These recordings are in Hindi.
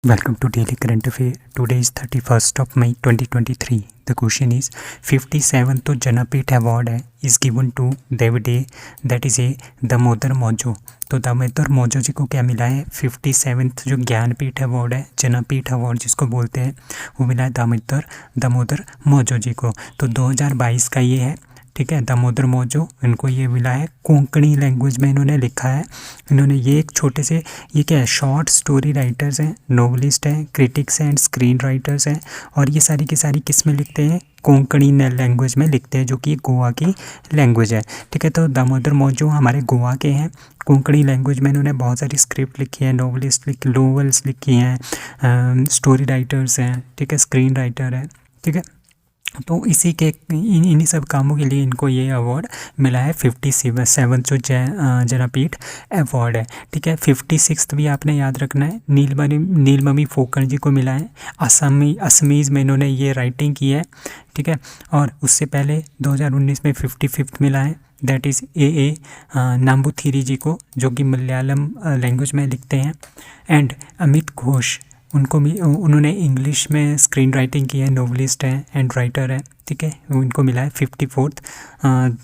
Welcome to Daily Current Affair. Today is 31st of May 2023. The question is 57th तो ज्ञानपीठ अवार्ड है is given to David A. that is a Damodar Mauzo. तो दामोदर मौजो जी को क्या मिला है? 57th जो ज्ञानपीठ अवार्ड है, ज्ञानपीठ अवार्ड जिसको बोलते हैं, वो मिला है दामोदर मौजो जी को. तो 2022 का ये है, ठीक है. दामोदर मौजो इनको ये मिला है. कोंकणी लैंग्वेज में इन्होंने लिखा है. इन्होंने ये एक छोटे से, ये क्या है, शॉर्ट स्टोरी राइटर्स हैं, नोवेलिस्ट हैं, क्रिटिक्स हैं एंड स्क्रीन राइटर्स हैं. और ये सारी की सारी किस में लिखते हैं? कोंकणी लैंग्वेज में लिखते हैं, जो कि गोवा की लैंग्वेज है, ठीक है. तो दामोदर मौजो हमारे गोवा के हैं. कोंकणी लैंग्वेज में इन्होंने बहुत सारी स्क्रिप्ट लिखी है, नोवेल्स लिखी हैं, स्टोरी राइटर्स हैं, ठीक है, स्क्रीन राइटर है, ठीक है. तो इसी के इन्हीं सब कामों के लिए इनको ये अवार्ड मिला है. 57 जो ज्ञानपीठ अवार्ड है, ठीक है. 56 भी आपने याद रखना है. नीलमणि फुकन जी को मिला है. असमीज़ में इन्होंने ये राइटिंग की है, ठीक है. और उससे पहले 2019 में 55 मिला है, दैट इज़ ए नाम्बूथिरी जी को, जो कि मलयालम लैंग्वेज में लिखते हैं. एंड अमित घोष, उन्होंने इंग्लिश में स्क्रीन राइटिंग की है, नोवेलिस्ट हैं एंड राइटर है, ठीक है. उनको मिला है 54th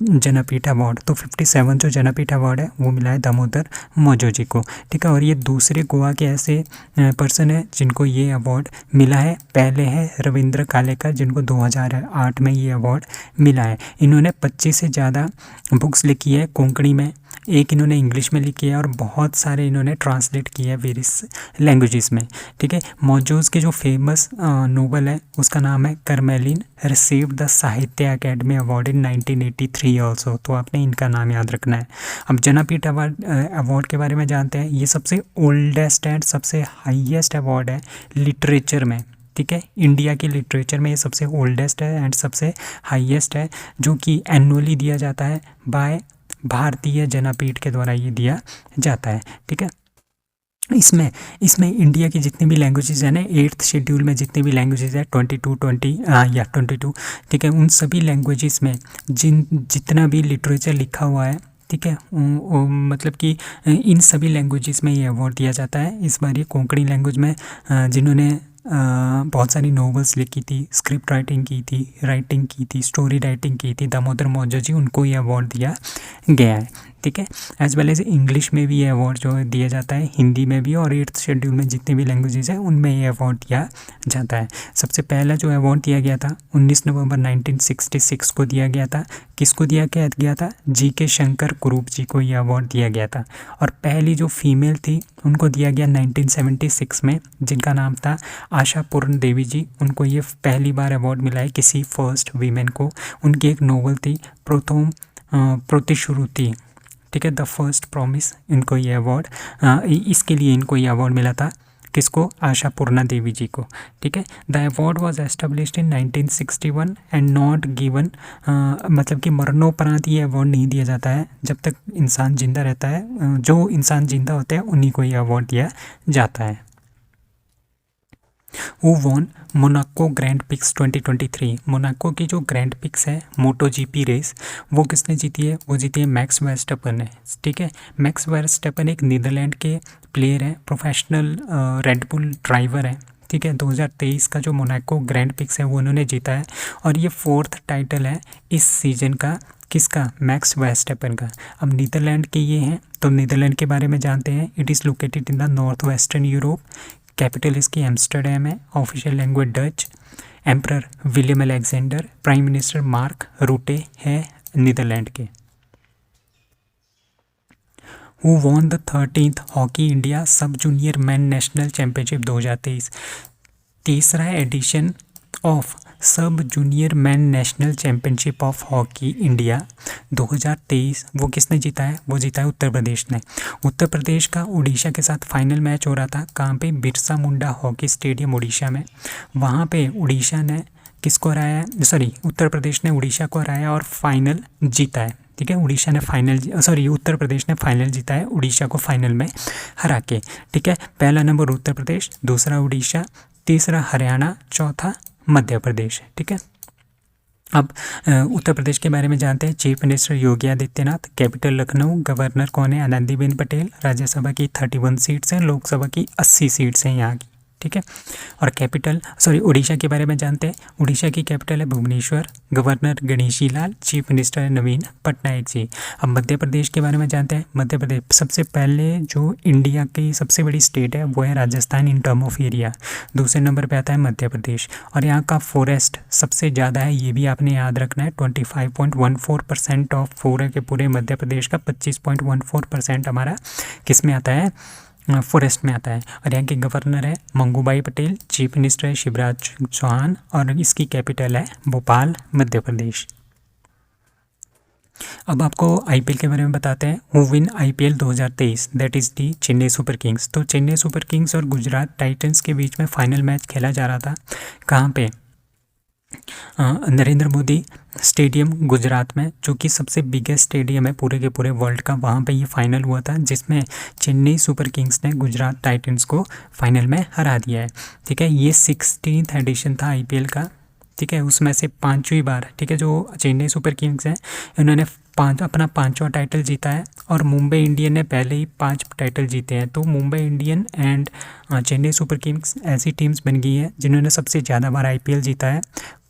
ज्ञानपीठ अवार्ड. तो 57 जो ज्ञानपीठ अवार्ड है वो मिला है दामोदर मौजो जी को, ठीक है. और ये दूसरे गोवा के ऐसे पर्सन है जिनको ये अवार्ड मिला है. पहले है रविंद्र कालेकर, जिनको 2008 में ये अवार्ड मिला है. इन्होंने 25 से ज़्यादा बुक्स लिखी है कोंकणी में, एक इन्होंने इंग्लिश में लिखी है और बहुत सारे इन्होंने ट्रांसलेट किए हैं वेरियस लैंग्वेजेस में, ठीक है. मौजूज़ के जो फेमस नोवेल है उसका नाम है करमेलिन, रिसीव्ड द साहित्य अकेडमी अवार्ड इन 1983 ऑल्सो. तो आपने इनका नाम याद रखना है. अब ज्ञानपीठ अवार्ड के बारे में जानते हैं. ये सबसे ओल्डेस्ट एंड सबसे हाईएस्ट अवार्ड है लिटरेचर में, ठीक है. इंडिया की लिटरेचर में ये सबसे ओल्डेस्ट है एंड सबसे हाईएस्ट है, जो कि एनुअली दिया जाता है बाय भारतीय ज्ञानपीठ के द्वारा ये दिया जाता है, ठीक है. इसमें इंडिया की जितनी भी लैंग्वेजेस हैं ना, 8th शेड्यूल में जितनी भी लैंग्वेजेस है 22, ठीक है, उन सभी लैंग्वेजेस में जितना भी लिटरेचर लिखा हुआ है, ठीक है, मतलब कि इन सभी लैंग्वेजेस में ये अवार्ड दिया जाता है. इस बार ये कोंकणी लैंग्वेज में जिन्होंने बहुत सारी नोवेल्स लिखी थी, स्क्रिप्ट राइटिंग की थी, स्टोरी राइटिंग की थी, दामोदर मौजो जी, उनको ये अवार्ड दिया गया है, ठीक है. एज वेल एज इंग्लिश में भी ये अवार्ड जो दिया जाता है, हिंदी में भी, और 8th शेड्यूल में जितने भी लैंग्वेजेस हैं उनमें ये अवार्ड दिया जाता है. सबसे पहला जो अवार्ड दिया गया था 19 नवंबर 1966 को दिया गया था. किसको दिया गया था? GK शंकर कुरूप जी को ये अवार्ड दिया गया था. और पहली जो फीमेल थी उनको दिया गया 1976 में, जिनका नाम था आशा पूर्ण देवी जी. उनको ये पहली बार अवार्ड मिला है किसी फर्स्ट वीमेन को. उनकी एक नोवेल थी प्रथम प्रतिश्रुति, ठीक है, द फर्स्ट प्रॉमिस. इनको ये अवार्ड इसके लिए इनको ये अवार्ड मिला था. किसको? आशा पूर्णा देवी जी को, ठीक है. The award was established in 1961 and not given, मतलब कि मरणोपरांत ये अवार्ड नहीं दिया जाता है. जब तक इंसान जिंदा रहता है, जो इंसान जिंदा होते हैं उन्हीं को ये अवार्ड दिया जाता है. वो won Monaco Grand Prix 2023. Monaco की जो ग्रैंड पिक्स है मोटो GP रेस, वो किसने जीती है? वो जीती है मैक्स वर्स्टेपन ने, ठीक है. मैक्स वर्स्टेपन एक नीदरलैंड के प्लेयर हैं, प्रोफेशनल रेड बुल ड्राइवर है, ठीक है. 2023 का जो मोनाको ग्रैंड पिक्स है वो उन्होंने जीता है. और ये 4th टाइटल है इस सीजन का. किसका? मैक्स वर्स्टेपन का. अब नीदरलैंड के ये हैं, तो नीदरलैंड के बारे में जानते हैं. It is located in the north western Europe. Capital इसकी एम्स्टर्डम है. Official language Dutch. Emperor William Alexander. Prime minister Mark Rutte है नीदरलैंड के. Who won the 13th hockey India sub junior man national championship 2023. तीसरा edition of sub junior man national championship of hockey India 2023 वो किसने जीता है? वो जीता है उत्तर प्रदेश ने. उत्तर प्रदेश का उड़ीसा के साथ फाइनल मैच हो रहा था. कहाँ पे? बिरसा मुंडा हॉकी स्टेडियम उड़ीसा में. वहाँ पे उड़ीसा ने किसको हराया है? सॉरी, उत्तर प्रदेश ने उड़ीसा को हराया और फाइनल जीता है, ठीक है. उत्तर प्रदेश ने फाइनल जीता है उड़ीसा को फाइनल में हरा के, ठीक है. पहला नंबर उत्तर प्रदेश, दूसरा उड़ीसा, तीसरा हरियाणा, चौथा मध्य प्रदेश, ठीक है. अब उत्तर प्रदेश के बारे में जानते हैं. Chief minister Yogi Adityanath. Capital Lucknow. Governor कौन है? आनंदीबेन पटेल. राज्यसभा की 31 सीट्स हैं, लोकसभा की 80 सीट्स हैं यहाँ की. ठीक है। और कैपिटल उड़ीसा के बारे में जानते हैं। उड़ीसा की कैपिटल है Bhubaneswar, governor Ganeshi Lal, chief minister है नवीन पटनायक जी। अब मध्य प्रदेश के बारे में जानते हैं। मध्य प्रदेश सबसे पहले जो इंडिया की सबसे बड़ी स्टेट है वो है Rajasthan in term of area, दूसरे नंबर पे आता है मध्य प्रदेश। और यहाँ का फॉरेस्ट सबसे ज़्यादा है, ये भी आपने याद रखना है। 25.14% ऑफ पूरे के पूरे मध्य प्रदेश का 25.14% हमारा किस में आता है, फॉरेस्ट में आता है। और यहाँ के गवर्नर है मंगूभाई पटेल, चीफ मिनिस्टर है शिवराज चौहान, और इसकी कैपिटल है भोपाल, मध्य प्रदेश। अब आपको आईपीएल के बारे में बताते हैं। Who win IPL 2023, that is the Chennai Super Kings. तो चेन्नई सुपर किंग्स और गुजरात टाइटंस के बीच में फाइनल मैच खेला जा रहा था। कहाँ पे? नरेंद्र मोदी स्टेडियम गुजरात में, जो कि सबसे बिगेस्ट स्टेडियम है पूरे के पूरे वर्ल्ड का। वहाँ पे ये फाइनल हुआ था जिसमें चेन्नई सुपर किंग्स ने गुजरात टाइटंस को फाइनल में हरा दिया है। ठीक है, ये 16th एडिशन था आईपीएल का। ठीक है, उसमें से 5वीं बार, ठीक है, जो चेन्नई सुपर किंग्स हैं इन्होंने अपना 5वां टाइटल जीता है। और मुंबई इंडियन ने पहले ही 5 टाइटल जीते हैं। तो Mumbai Indian and Chennai Super Kings ऐसी टीम्स बन गई है जिन्होंने सबसे ज़्यादा बार आईपीएल जीता है,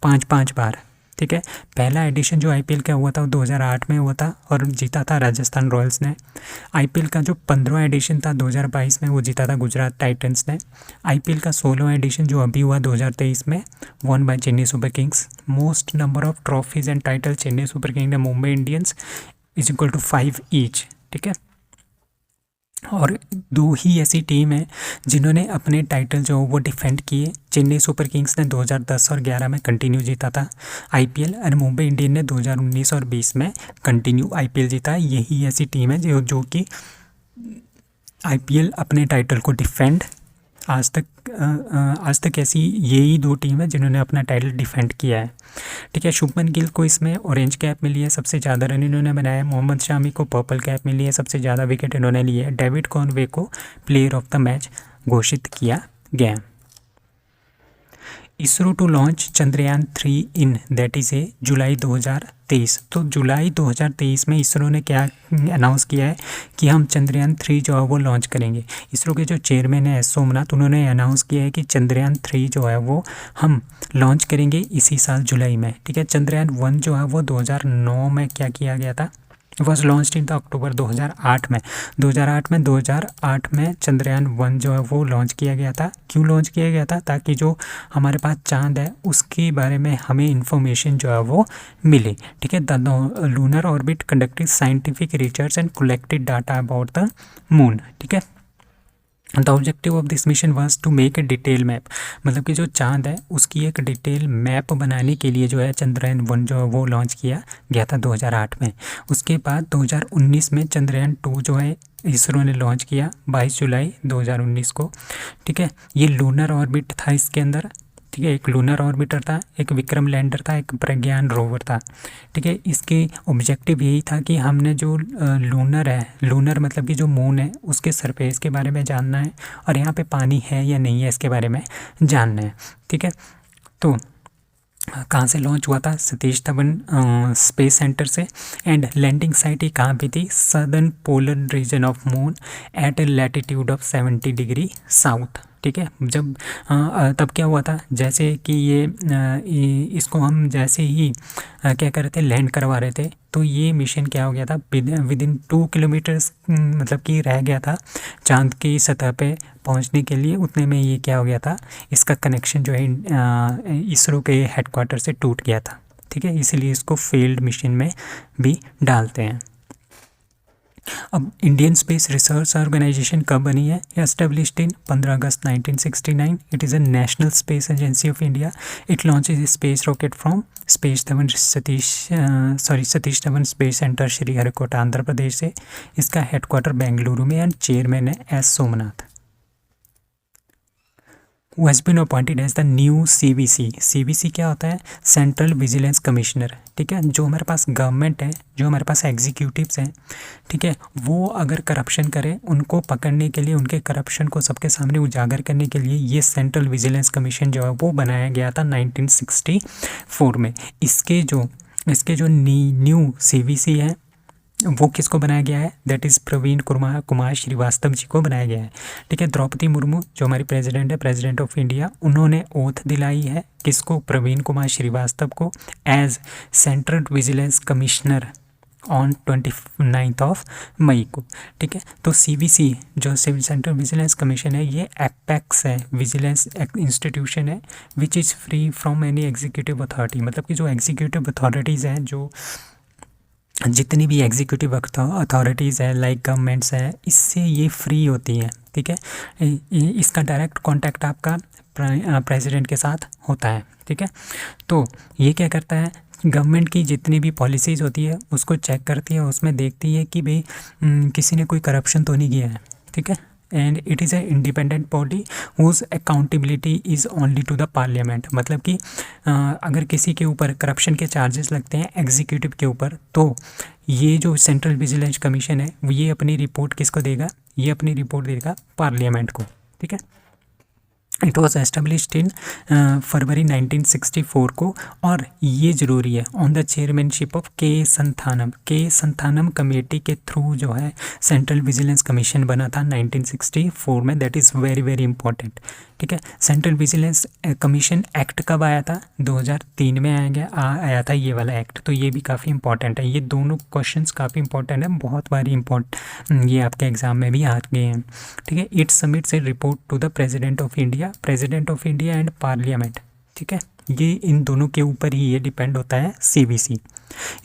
5 बार। ठीक है, पहला एडिशन जो आईपीएल का हुआ था वो 2008 में हुआ था और जीता था राजस्थान रॉयल्स ने। आईपीएल का जो 15वां एडिशन था 2022 में वो जीता था गुजरात टाइटंस ने। आईपीएल का 16वां एडिशन जो अभी हुआ 2023 में, won by Chennai Super Kings. Most number of trophies and title Chennai Super Kings ने Mumbai Indians is equal to 5 each. ठीक है, और 2 ही ऐसी टीम है जिन्होंने अपने टाइटल जो वो डिफेंड किए। चेन्नई सुपर किंग्स ने 2010 और 11 में कंटिन्यू जीता था आईपीएल, और मुंबई इंडियन ने 2019 और 20 में कंटिन्यू आईपीएल जीता है। यही ऐसी टीम है जो कि आईपीएल अपने टाइटल को डिफेंड आज तक ऐसी यही 2 टीम है जिन्होंने अपना टाइटल डिफेंड किया है। ठीक है, शुभमन गिल को इसमें ऑरेंज कैप मिली है, सबसे ज़्यादा रन इन्होंने बनाया है। मोहम्मद शामी को पर्पल कैप मिली है, सबसे ज़्यादा विकेट इन्होंने लिए है। डेविड कॉनवे को प्लेयर ऑफ द मैच घोषित किया गया। ISRO to launch Chandrayaan 3 in that is a July 2023। तो जुलाई 2023 में इसरो ने क्या अनाउंस किया है कि हम चंद्रयान 3 जो है वो लॉन्च करेंगे। इसरो के जो चेयरमैन है एस सोमनाथ, उन्होंने अनाउंस किया है कि चंद्रयान 3 जो है वो हम लॉन्च करेंगे इसी साल जुलाई में। ठीक है, चंद्रयान 1 जो है वो 2009 में क्या किया गया था, was launch in the October 2008 में। 2008 में चंद्रयान 1 जो है वो लॉन्च किया गया था। क्यों लॉन्च किया गया था? ताकि जो हमारे पास चांद है उसके बारे में हमें इंफॉर्मेशन जो है वो मिले। ठीक है, the lunar orbit conducted scientific research and collected data about the moon. ठीक है, the objective of this mission was to make a detail map, मतलब कि जो चांद है उसकी एक डिटेल मैप बनाने के लिए जो है चंद्रयान 1 जो है वो लॉन्च किया गया था 2008 में। उसके बाद 2019 में चंद्रयान 2 जो है इसरो ने लॉन्च किया 22 जुलाई 2019 को। ठीक है, ये लूनर ऑर्बिट था इसके अंदर। ठीक है, एक लूनर ऑर्बिटर था, एक विक्रम लैंडर था, एक प्रज्ञान रोवर था। ठीक है, इसके ऑब्जेक्टिव यही था कि हमने जो लूनर है, लूनर मतलब कि जो मून है उसके सरफेस के बारे में जानना है और यहाँ पे पानी है या नहीं है इसके बारे में जानना है। ठीक है, तो कहाँ से लॉन्च हुआ था? सतीश धवन स्पेस सेंटर से। एंड लैंडिंग साइट ही कहाँ पे थी? Southern polar region of moon at a latitude of 70 degree south. ठीक है, जब तब क्या हुआ था, जैसे कि इसको हम जैसे ही क्या कर रहे थे, लैंड करवा रहे थे, तो ये मिशन क्या हो गया था, विद इन 2 किलोमीटर्स मतलब कि रह गया था चांद की सतह पे पहुंचने के लिए। उतने में ये क्या हो गया था, इसका कनेक्शन जो है इसरो के हेडक्वार्टर से टूट गया था। ठीक है, इसीलिए इसको फेल्ड मिशन में भी डालते हैं। अब इंडियन स्पेस रिसर्च ऑर्गेनाइजेशन कब बनी है? एस्टेब्लिश्ड इन 15 अगस्त 1969। It is a national space agency of India. It launches space rocket from Satish Dhawan space Centre Sriharikota Andhra Pradesh से। इसका हेडक्वार्टर बेंगलुरु में एंड चेयरमैन है S Somnath. who has been appointed as the new CVC। CVC क्या होता है? Central vigilance commissioner. ठीक है, जो हमारे पास गवर्नमेंट है, जो हमारे पास एग्जीक्यूटिव्स हैं, ठीक है, वो अगर करप्शन करें उनको पकड़ने के लिए, उनके करप्शन को सबके सामने उजागर करने के लिए ये सेंट्रल विजिलेंस कमीशन जो है वो बनाया गया था 1964 में। इसके जो न्यू CVC है, वो किसको बनाया गया है, दैट इज़ प्रवीण कुमार श्रीवास्तव जी को बनाया गया है। ठीक है, द्रौपदी मुर्मू जो हमारी प्रेसिडेंट है, प्रेसिडेंट ऑफ इंडिया, उन्होंने ओथ दिलाई है किसको, प्रवीण कुमार श्रीवास्तव को, as central vigilance commissioner on 29 of May को। ठीक है, तो CVC जो सिविल सेंट्रल विजिलेंस कमीशन है, ये एपेक्स है, विजिलेंस इंस्टीट्यूशन है, which is free from any executive authority. मतलब कि जो एग्जीक्यूटिव अथॉरिटीज़ हैं, जो जितनी भी एग्जीक्यूटिव अथॉरिटीज़ है, लाइक गवर्नमेंट्स है, इससे ये फ्री होती हैं। ठीक है, इसका डायरेक्ट कांटेक्ट आपका प्रेसिडेंट के साथ होता है। ठीक है, तो ये क्या करता है, गवर्नमेंट की जितनी भी पॉलिसीज़ होती है उसको चेक करती है, उसमें देखती है कि भाई किसी ने कोई करप्शन तो नहीं किया है। ठीक है, and it is a independent body whose accountability is only to the parliament. मतलब कि अगर किसी के ऊपर करप्शन के चार्जेस लगते हैं एग्जीक्यूटिव के ऊपर, तो ये जो सेंट्रल विजिलेंस कमीशन है ये अपनी रिपोर्ट किसको देगा, ये अपनी रिपोर्ट देगा पार्लियामेंट को। ठीक है, इट वॉज एस्टेब्लिश्ड इन फरवरी 1964 को, और ये ज़रूरी है, ऑन द चेयरमैनशिप ऑफ के संथानम कमेटी के थ्रू जो है सेंट्रल विजिलेंस कमीशन बना था 1964 में। That is very very important. ठीक है, सेंट्रल विजिलेंस कमीशन एक्ट कब आया था, 2003 में आया था ये वाला एक्ट। तो ये भी काफ़ी इंपॉर्टेंट है, ये दोनों क्वेश्चंस काफ़ी इंपॉर्टेंट है, बहुत बारी ये आपके एग्जाम में भी आ गए हैं। ठीक है, it submits a report to the president of India and parliament. ठीक है, ये इन दोनों के ऊपर ही ये डिपेंड होता है CVC।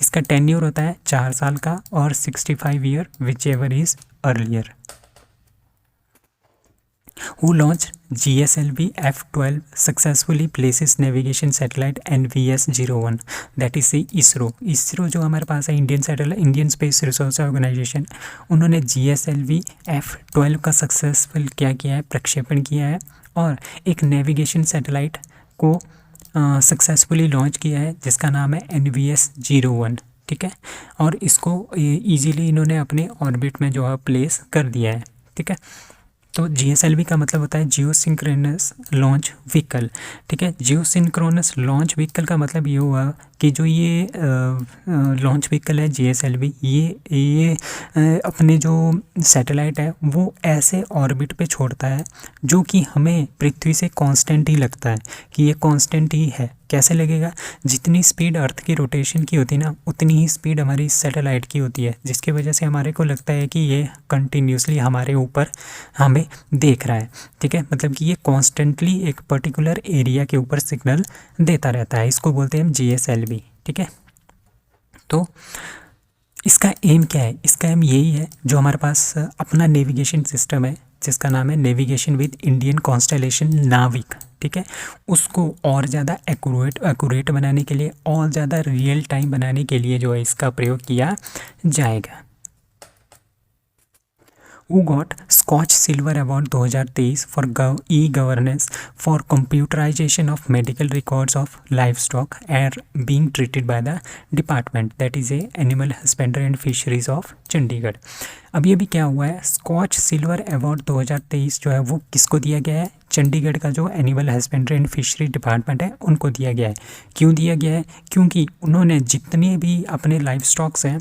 इसका टेन्योर होता है 4 साल का और 65 year which ever is earlier. Who launched GSLV F-12 successfully places navigation satellite NVS-01, that is ISRO जो हमारे पास है इंडियन स्पेस रिसोर्स ऑर्गेनाइजेशन, उन्होंने GSLV F-12 का सक्सेसफुल क्या किया है, प्रक्षेपण किया है, और एक नेविगेशन सैटेलाइट को सक्सेसफुली लॉन्च किया है जिसका नाम है NVS-01। ठीक है, और इसको ईजीली इन्होंने अपने ऑर्बिट में जो है प्लेस कर दिया है। ठीक है, तो GSLV का मतलब होता है जियो सिंक्रोनस लॉन्च व्हीकल। ठीक है, जियो सिंक्रोनस लॉन्च व्हीकल का मतलब ये हुआ कि जो ये लॉन्च व्हीकल है GSLV, ये अपने जो सैटेलाइट है वो ऐसे ऑर्बिट पे छोड़ता है जो कि हमें पृथ्वी से कांस्टेंट ही लगता है कि ये कांस्टेंट ही है। कैसे लगेगा, जितनी स्पीड अर्थ की रोटेशन की होती है ना, उतनी ही स्पीड हमारी सैटेलाइट की होती है, जिसकी वजह से हमारे को लगता है कि ये कंटिन्यूसली हमारे ऊपर हमें देख रहा है। ठीक है, मतलब कि ये कॉन्स्टेंटली एक पर्टिकुलर एरिया के ऊपर सिग्नल देता रहता है, इसको बोलते हैं हम GSLV। ठीक है, तो इसका एम क्या है, इसका एम यही है, जो हमारे पास अपना नेविगेशन सिस्टम है जिसका नाम है नेविगेशन विद इंडियन कॉन्स्टेलेशन नाविक। ठीक है, उसको और ज़्यादा एक्यूरेट बनाने के लिए, और ज़्यादा रियल टाइम बनाने के लिए जो है इसका प्रयोग किया जाएगा। Who got Scotch Silver Award 2023 for e-governance for computerization of medical records of livestock are being treated by the department, that is a Animal Husbandry and Fisheries of Chandigarh. अभी क्या हुआ है, स्कॉच सिल्वर अवार्ड 2023 जो है वो किसको दिया गया है, चंडीगढ़ का जो animal husbandry and fishery department है उनको दिया गया है। क्यों दिया गया है, क्योंकि उन्होंने जितने भी अपने लाइव स्टॉक्स हैं,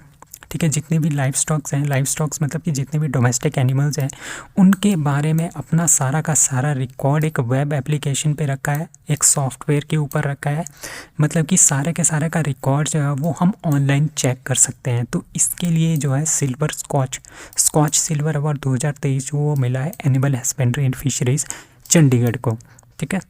ठीक है, जितने भी लाइव स्टॉक्स मतलब कि जितने भी डोमेस्टिक एनिमल्स हैं, उनके बारे में अपना सारा का सारा रिकॉर्ड एक वेब एप्लीकेशन पे रखा है, एक सॉफ्टवेयर के ऊपर रखा है। मतलब कि सारे के सारे का रिकॉर्ड जो है वो हम ऑनलाइन चेक कर सकते हैं। तो इसके लिए जो है स्कॉच सिल्वर अवार्ड 2023 वो मिला है animal husbandry and fisheries Chandigarh को। ठीक है,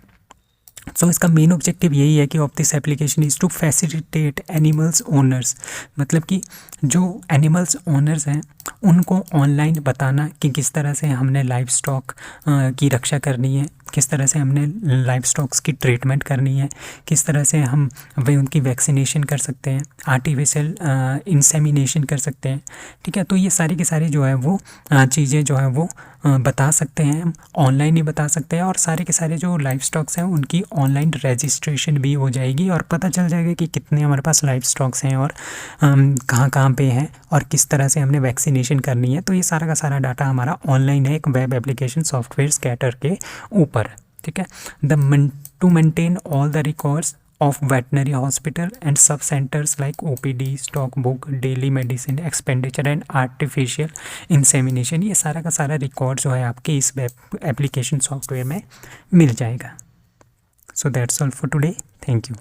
सो इसका मेन ऑब्जेक्टिव यही है कि of this application is to facilitate animals owners, मतलब कि जो एनिमल्स ओनर्स हैं उनको ऑनलाइन बताना कि किस तरह से हमने लाइव स्टॉक की रक्षा करनी है, किस तरह से हमने लाइव स्टॉक्स की ट्रीटमेंट करनी है, किस तरह से हम उनकी वैक्सीनेशन कर सकते हैं, आर्टिफिशियल इंसेमिनेशन कर सकते हैं। ठीक है, तो ये सारी की सारी जो है वो चीज़ें जो है वो बता सकते हैं, हम ऑनलाइन ही बता सकते हैं। और सारे के सारे जो लाइव स्टॉक्स हैं उनकी ऑनलाइन रजिस्ट्रेशन भी हो जाएगी और पता चल जाएगा कि कितने हमारे पास लाइव स्टॉक्स हैं और कहाँ कहाँ पे हैं और किस तरह से हमने वैक्सीनेशन करनी है। तो ये सारा का सारा डाटा हमारा ऑनलाइन है एक वेब एप्लीकेशन सॉफ्टवेयर स्कैटर के ऊपर। ठीक है, to maintain all the records of veterinary hospital and sub centres like OPD, stock book, daily medicine expenditure and artificial insemination. ये सारा का सारा रिकॉर्ड जो है आपके इस वेब एप्लीकेशन सॉफ्टवेयर में मिल जाएगा। So that's all for today, thank you.